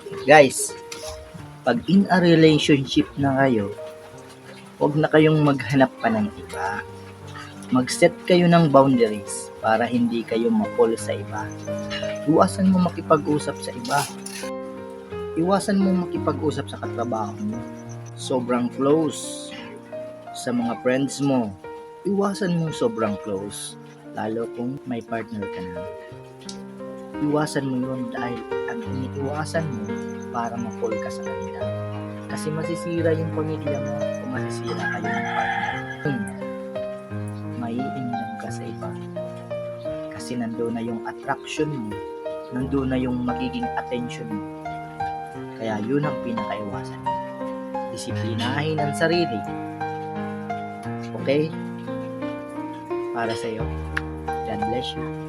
Guys, pag in a relationship na kayo, huwag na kayong maghanap pa ng iba. Mag-set kayo ng boundaries para hindi kayo ma-fall sa iba. Iwasan mo makipag-usap sa iba. Iwasan mo makipag-usap sa katrabaho mo. Sobrang close sa mga friends mo. Iwasan mo sobrang close, lalo kung may partner ka na. Iwasan mo yun dahil ang iniiwasan mo para ma-fall ka sa kanila. Kasi masisira yung pamilya mo o masisira kayo ng partner. Maiinlove ka sa iba. Kasi nandoon na yung attraction mo, nandoon na yung magiging attention mo. Kaya yun ang pinakaiwasan mo. Disiplinahin ang sarili. Okay? Para sa'yo. God bless you.